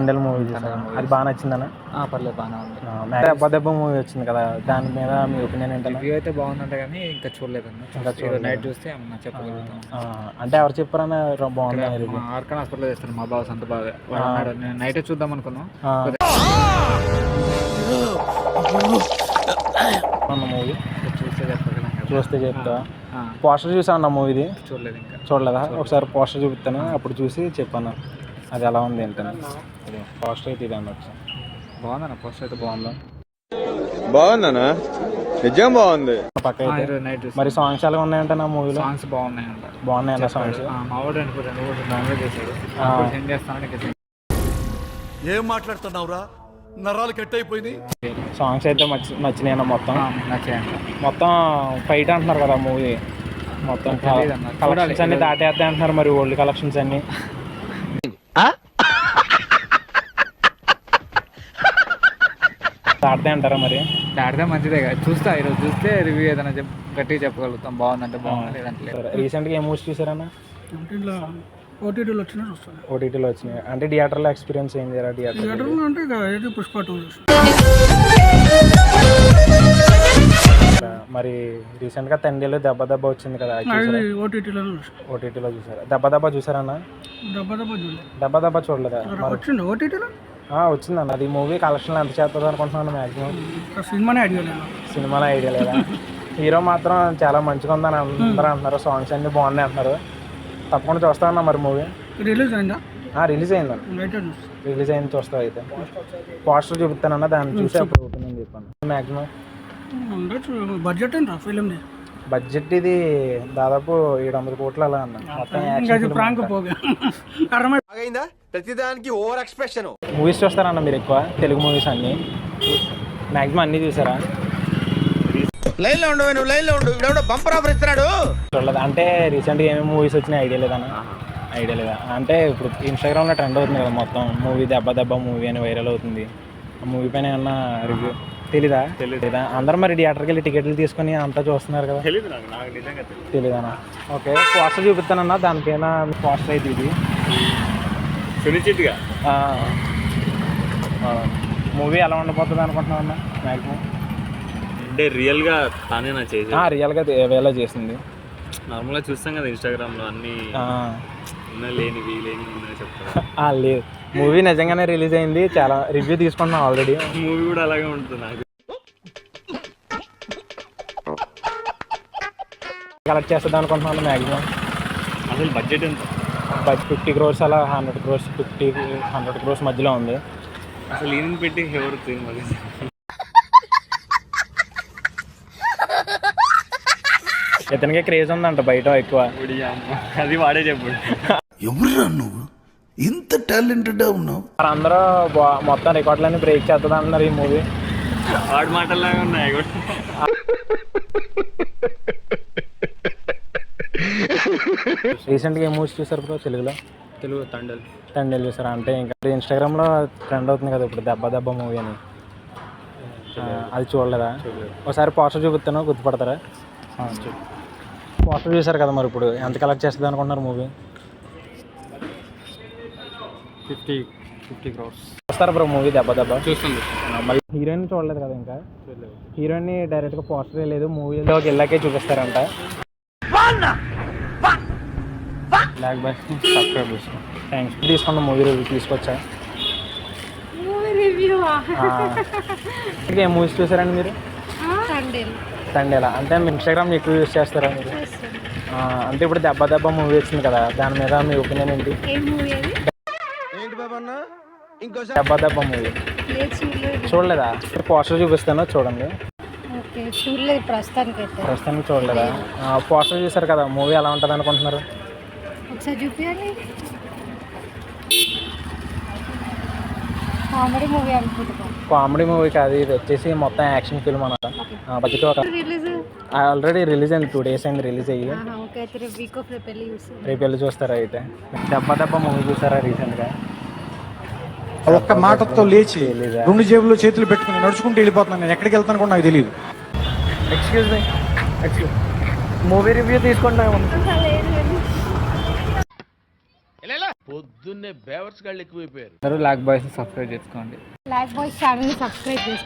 Thandel movie చూసాను. అది బాగా నచ్చిందన్న. పర్లేదు బాగానే ఉంది. దెబ్బ దెబ్బ మూవీ వచ్చింది కదా, దాని మీద మీ ఒపీనియన్ ఏంటన్నా? రివ్యూ అయితే బాగుందంటే కానీ ఇంకా చూడలేదన్న. ఇంకా చూడలేదు. నైట్ చూస్తే ఏమన్నా చెప్పగలుగుతాం. అంటే ఎవరు చెప్పారన్నా బాగుంది రివ్యూ? ఆర్కాన్ హాస్పిటల్ చేస్తాను మా బావ సంత బాగా. నేను నైటే చూద్దాం అనుకున్నాం. మూవీ చూస్తే చూస్తే చెప్తా. పోస్టర్ చూసా అన్న మూవీది? చూడలేదు ఇంకా. చూడలేదా? ఒకసారి పోస్టర్ చూపిస్తాను, అప్పుడు చూసి చెప్పాను అది ఎలా ఉంది ఏంటని. పోస్టర్ అయితే ఇది అనొచ్చు. బాగుందన్న పోస్టర్ అయితే బాగుందా? బాగుందన్నా, నిజం బాగుంది. పక్క అయితే మరి సాంగ్స్ ఎలా ఉన్నాయంటే నా మూవీలో? సాంగ్స్ బాగున్నాయంట. బాగున్నాయన్న సాంగ్స్? మా వాడు డౌన్లోడ్ చేశాడు, సెండ్ చేస్తాను. ఏం మాట్లాడుతున్నావురా, నరాలు కట్ అయిపోయింది. సాంగ్స్ అయితే నచ్చినాయి అన్న. మొత్తం నచ్చాయంట. మొత్తం ఫైట్ అంటున్నారు కదా మూవీ, మొత్తం కలెక్షన్స్ అన్ని దాటేద్దాయి అంటున్నారు. మరి ఓల్డ్ కలెక్షన్స్ అన్ని దాటదే అంటారా? మరి దాటితే మంచిదే కదా. చూస్తా ఈరోజు చూస్తే రివ్యూ ఏదైనా గట్టిగా చెప్పగలుగుతాం. బాగుందంటే బాగుంది, లేదంటే రీసెంట్గా ఏ మూవీస్ చూసారన్న? ఓటీటీలో వచ్చినా చూస్తాను. ఓటీటీలో వచ్చినాయి అంటే థియేటర్లో ఎక్స్పీరియన్స్ ఏంది? థియేటర్లో అంటే ఏది పుష్ప 2 మరి రీసెంట్గా తండేలు దెబ్బ దెబ్బ వచ్చింది కదా, ఓటీటీలో చూసారా? దెబ్బ దెబ్బ చూసారన్న? దెబ్బ దెబ్బ చూడలేదా? వచ్చింది ఓటీటీలో. వచ్చిందన్న. అది మూవీ కలెక్షన్లు ఎంత చేస్తుంది అనుకుంటున్నాను మ్యాక్సిమం? సినిమాలో ఐడియా లేదా? హీరో మాత్రం చాలా మంచిగా ఉందని అందరూ అంటున్నారు, సాంగ్స్ అన్ని బాగున్నాయి అంటున్నారు. తప్పకుండా చూస్తానన్నా మరి మూవీ? రిలీజ్ అయిందా? రిలీజ్ అయిందన్న. రిలీజ్ అయింది చూస్తావు అయితే? పోస్టర్ చూపిస్తానన్నా, దాన్ని చూసి అప్పుడు ఒపీనియన్ చెప్పాను. మ్యాక్సిమం బడ్జెట్ ఏంటా ఫిలిం? బడ్జెట్ ఇది దాదాపు 700 కోట్లు అలా అన్న. ప్రతిదానికి ఓవర్ ఎక్స్ప్రెషన్. మూవీస్ చూస్తారన్న మీరు ఎక్కువ? తెలుగు మూవీస్ అన్ని మ్యాక్సిమం అన్ని చూసారా? లైన్ లో ఉండు, లైన్ లో ఉండు. ఇప్పుడు బంపర్ ఆఫర్ ఇస్తున్నాడు. చూడలేదు అంటే రీసెంట్గా ఏమేమి మూవీస్ వచ్చినాయి ఐడియా లేదన్న? ఐడియా లేదా అంటే ఇప్పుడు ఇన్స్టాగ్రామ్లో ట్రెండ్ అవుతుంది కదా మొత్తం, మూవీ దెబ్బ దెబ్బ మూవీ అని వైరల్ అవుతుంది. ఆ మూవీ పైన ఏమన్నా రివ్యూ తెలీదా? అందరూ మరి థియేటర్కి వెళ్ళి టికెట్లు తీసుకొని అంతా చూస్తున్నారు కదా? తెలీదన్నా. ఓకే, పోస్టర్ చూపిస్తానన్నా, దానిపైన పోస్టర్ అయితే ఇది మూవీ ఎలా ఉండబోతుంది అనుకుంటున్నావు అన్న మ్యాక్సిమం? అంటే రియల్గా తానేనా చేసి? రియల్గా వేలా చేసింది. నార్మల్గా చూస్తాం కదా ఇన్స్టాగ్రామ్లో అన్ని లేనివి చెప్తారు. లేదు, మూవీ నిజంగానే రిలీజ్ అయింది, చాలా రివ్యూ తీసుకుంటున్నాం ఆల్రెడీ. మూవీ కూడా అలాగే ఉంటుంది. నాకు కలెక్ట్ చేస్తుంది అనుకుంటున్నాను మ్యాక్సిమం. అసలు బడ్జెట్ ఎంత? 50 crores అలా, 100 crores, 100 crores మధ్యలో ఉంది. అసలు ఈయన పెట్టి ఎవరు ఇతనికే క్రేజ్ ఉందంట బయట ఎక్కువ. అది వాడే చెప్పు. ఎవరురా నువ్వు, ఇంత టాలెంటెడ్ ఉన్నావు? అందరూ మొత్తం రికార్డులన్నీ బ్రేక్ చేస్తుంది అంటున్నారు ఈ మూవీ. వాడి మాటల్లాగా ఉన్నాయి కూడా. రీసెంట్గా ఏ మూవీస్ చూసారు బ్రో తెలుగులో? తండేలు చూసారా? అంటే ఇంకా ఇన్స్టాగ్రామ్లో ట్రెండ్ అవుతుంది కదా ఇప్పుడు దెబ్బ దెబ్బ మూవీ అని, అది చూడలేదా? ఒకసారి పోస్టర్ చూపిస్తాను, గుర్తుపడతారా? పోస్టర్ చూసారు కదా, మరి ఇప్పుడు ఎంత కలెక్ట్ చేస్తుంది అనుకుంటున్నారు మూవీ? 50 crores వస్తారు బ్రో మూవీ దెబ్బ దెబ్బ? చూస్తుంది. మళ్ళీ హీరోయిన్ చూడలేదు కదా ఇంకా? హీరోయిన్ డైరెక్ట్గా పోస్టర్ లేదు, మూవీలోకి వెళ్ళాకే చూపిస్తారంట. బ్లాక్ బస్ సబ్స్క్రైబ్ చేసుకో. థ్యాంక్స్. తీసుకున్న మూవీ రివ్యూ తీసుకొచ్చా. ఇంకా ఏ మూవీస్ చూసారండి మీరు? తండేలా అంటే మీ ఇన్స్టాగ్రామ్ ఎక్కువ యూజ్ చేస్తారా మీరు? అంటే ఇప్పుడు దెబ్బ దెబ్బ మూవీ వచ్చింది కదా, దాని మీద మీ ఒపీనియన్ ఏంటి? దెబ్బ దెబ్బ మూవీ చూడలేదా? పోస్టర్ చూపిస్తాను చూడండి. ప్రస్తుతానికి చూడలేదా? పోస్టర్ చూసారు కదా, మూవీ ఎలా ఉంటుంది అనుకుంటున్నారు? కామెడీ మూవీ కాదు, ఇది వచ్చేసి మొత్తం యాక్షన్ ఫిల్మ్ అన్నమాట. బడ్జెట్ ఆల్రెడీ రిలీజ్ అయింది, 2 days అయింది రిలీజ్ అయ్యి. రేపు వెళ్ళి చూస్తారా అయితే? దెబ్బ దెబ్బ మూవీ చూసారా రీసెంట్గా? ఒక్క మాటతో లేచి 2 జేబుల్లో చేతులు పెట్టుకుని నడుచుకుంటూ వెళ్ళిపోతున్నాను. నేను ఎక్కడికి వెళ్తాను కూడా నాకు తెలియదు. ఎక్స్క్యూజ్ మీ, మూవీ రివ్యూ తీసుకుంటా. పొద్దున్నే బేవర్స్ గాళ్ళు ఎక్కువైపోయారు. అందరూ లాక్ బాయ్స్ సబ్స్క్రైబ్ చేసుకోండి. బ్లాక్ బాయ్స్ ఛానల్ని సబ్స్క్రైబ్ చేసుకోండి.